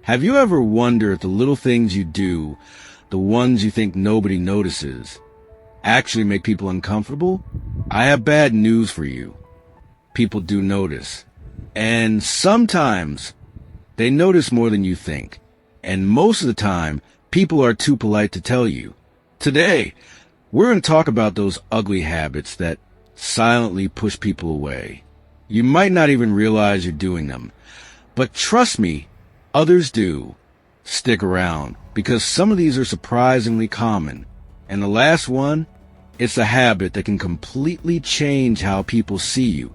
Have you ever wondered if the little things you do, the ones you think nobody notices, actually make people uncomfortable? I have bad news for you. People do notice. And sometimes they notice more than you think. And most of the time, people are too polite to tell you. Today, we're going to talk about those ugly habits that silently push people away. You might not even realize you're doing them. But trust me, others do. Stick around, because some of these are surprisingly common. And the last one, it's a habit that can completely change how people see you,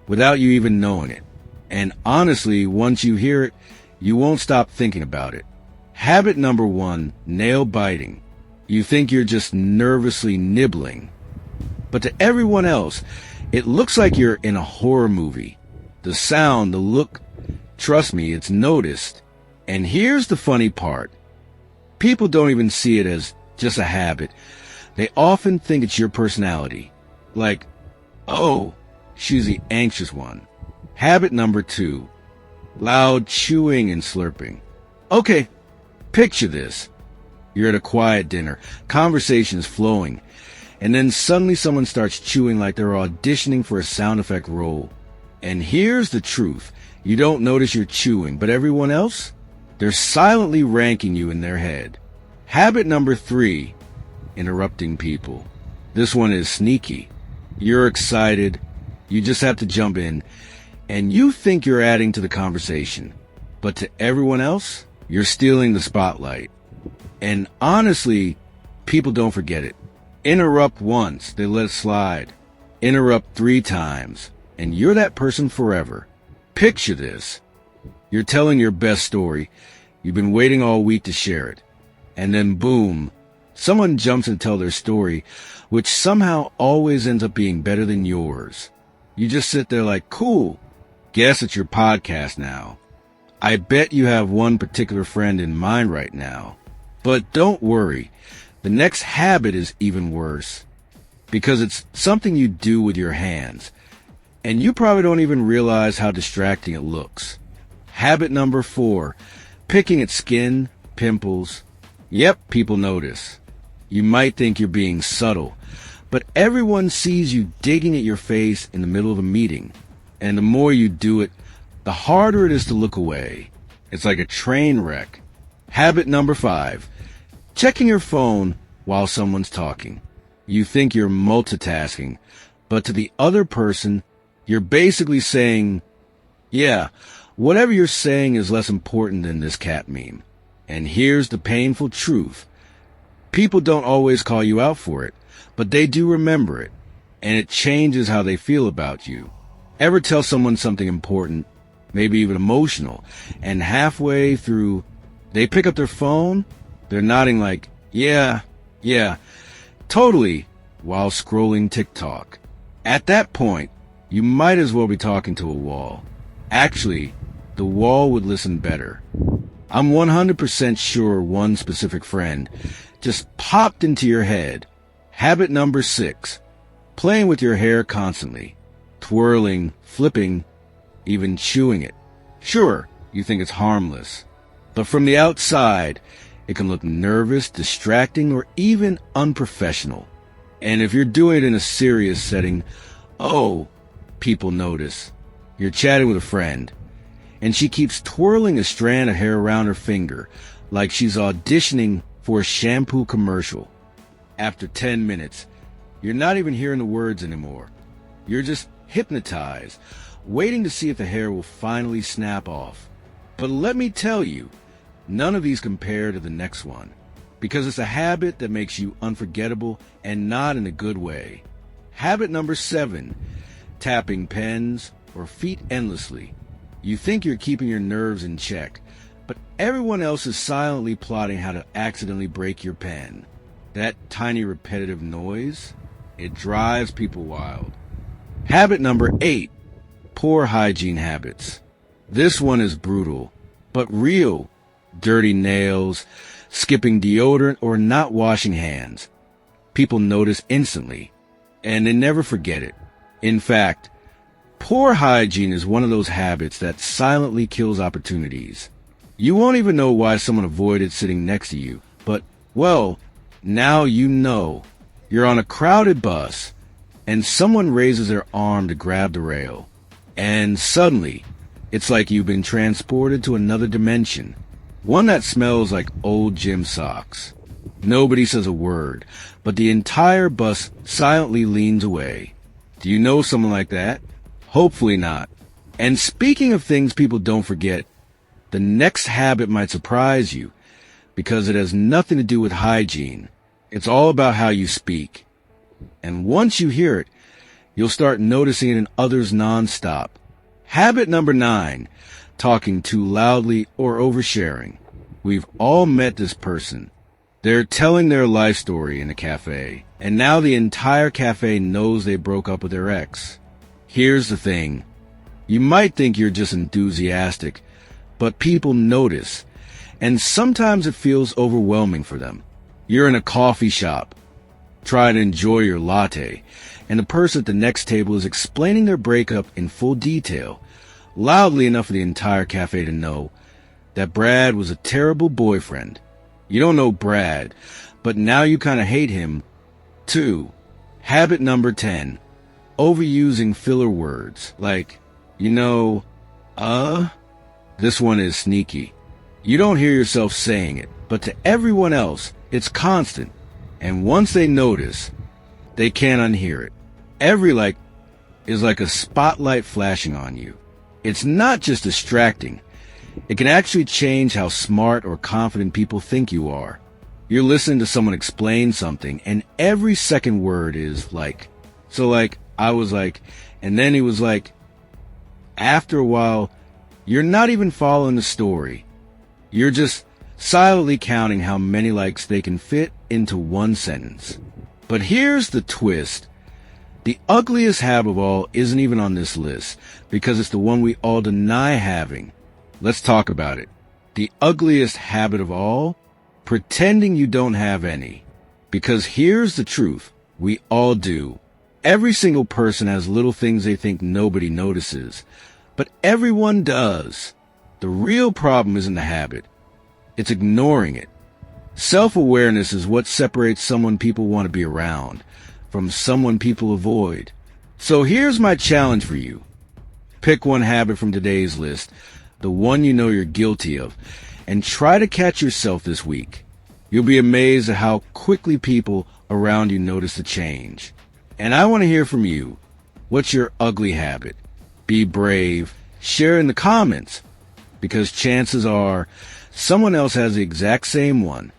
without you even knowing it. And honestly, once you hear it, you won't stop thinking about it. Habit number 1, nail biting. You think you're just nervously nibbling. But to everyone else, it looks like you're in a horror movie. The sound, the look, trust me, it's noticed. And here's the funny part. People don't even see it as just a habit. They often think it's your personality. Like, oh, she's the anxious one. Habit number 2, loud chewing and slurping. Okay, picture this. You're at a quiet dinner, conversation is flowing, and then suddenly someone starts chewing like they're auditioning for a sound effect role. And here's the truth. You don't notice you're chewing, but everyone else? They're silently ranking you in their head. Habit number 3, interrupting people. This one is sneaky. You're excited. You just have to jump in. And you think you're adding to the conversation. But to everyone else, you're stealing the spotlight. And honestly, people don't forget it. Interrupt once, they let it slide. Interrupt 3 times, and you're that person forever. Picture this. You're telling your best story. You've been waiting all week to share it. And then boom, someone jumps in to tell their story, which somehow always ends up being better than yours. You just sit there like, cool. Guess it's your podcast now. I bet you have one particular friend in mind right now. But don't worry. The next habit is even worse. Because it's something you do with your hands. And you probably don't even realize how distracting it looks. Habit number 4, picking at skin, pimples. Yep, people notice. You might think you're being subtle, but everyone sees you digging at your face in the middle of a meeting. And the more you do it, the harder it is to look away. It's like a train wreck. Habit number 5, checking your phone while someone's talking. You think you're multitasking, but to the other person, you're basically saying, yeah, whatever you're saying is less important than this cat meme. And here's the painful truth. People don't always call you out for it, but they do remember it, and it changes how they feel about you. Ever tell someone something important, maybe even emotional, and halfway through, they pick up their phone, they're nodding like, yeah, totally, while scrolling TikTok. At that point, you might as well be talking to a wall. Actually, the wall would listen better. I'm 100% sure one specific friend just popped into your head. Habit number 6, playing with your hair constantly. Twirling, flipping, even chewing it. Sure, you think it's harmless. But from the outside, it can look nervous, distracting, or even unprofessional. And if you're doing it in a serious setting, oh, people notice. You're chatting with a friend, and she keeps twirling a strand of hair around her finger, like she's auditioning for a shampoo commercial. After 10 minutes, you're not even hearing the words anymore. You're just hypnotized, waiting to see if the hair will finally snap off. But let me tell you, none of these compare to the next one, because it's a habit that makes you unforgettable and not in a good way. Habit number 7, tapping pens or feet endlessly. You think you're keeping your nerves in check, but everyone else is silently plotting how to accidentally break your pen. That tiny repetitive noise, it drives people wild. Habit number 8, poor hygiene habits. This one is brutal, but real. Dirty nails, skipping deodorant, or not washing hands. People notice instantly, and they never forget it. In fact, poor hygiene is one of those habits that silently kills opportunities. You won't even know why someone avoided sitting next to you, but, well, now you know. You're on a crowded bus, and someone raises their arm to grab the rail, and suddenly, it's like you've been transported to another dimension, one that smells like old gym socks. Nobody says a word, but the entire bus silently leans away. Do you know someone like that? Hopefully not. And speaking of things people don't forget, the next habit might surprise you because it has nothing to do with hygiene. It's all about how you speak. And once you hear it, you'll start noticing it in others nonstop. Habit number 9, talking too loudly or oversharing. We've all met this person. They're telling their life story in a cafe, and now the entire cafe knows they broke up with their ex. Here's the thing. You might think you're just enthusiastic, but people notice, and sometimes it feels overwhelming for them. You're in a coffee shop. Try to enjoy your latte, and the person at the next table is explaining their breakup in full detail, loudly enough for the entire cafe to know that Brad was a terrible boyfriend. You don't know Brad, but now you kind of hate him, too. Habit number 10, overusing filler words, like, This one is sneaky. You don't hear yourself saying it, but to everyone else, it's constant. And once they notice, they can't unhear it. Every is like a spotlight flashing on you. It's not just distracting. It can actually change how smart or confident people think you are. You're listening to someone explain something, and every second word is like. So I was like, and then he was like. After a while, you're not even following the story. You're just silently counting how many likes they can fit into one sentence. But here's the twist. The ugliest habit of all isn't even on this list, because it's the one we all deny having. Let's talk about it. The ugliest habit of all? Pretending you don't have any. Because here's the truth. We all do. Every single person has little things they think nobody notices. But everyone does. The real problem isn't the habit. It's ignoring it. Self-awareness is what separates someone people want to be around from someone people avoid. So here's my challenge for you. Pick one habit from today's list, the one you know you're guilty of, and try to catch yourself this week. You'll be amazed at how quickly people around you notice the change. And I want to hear from you. What's your ugly habit? Be brave. Share in the comments, because chances are someone else has the exact same one.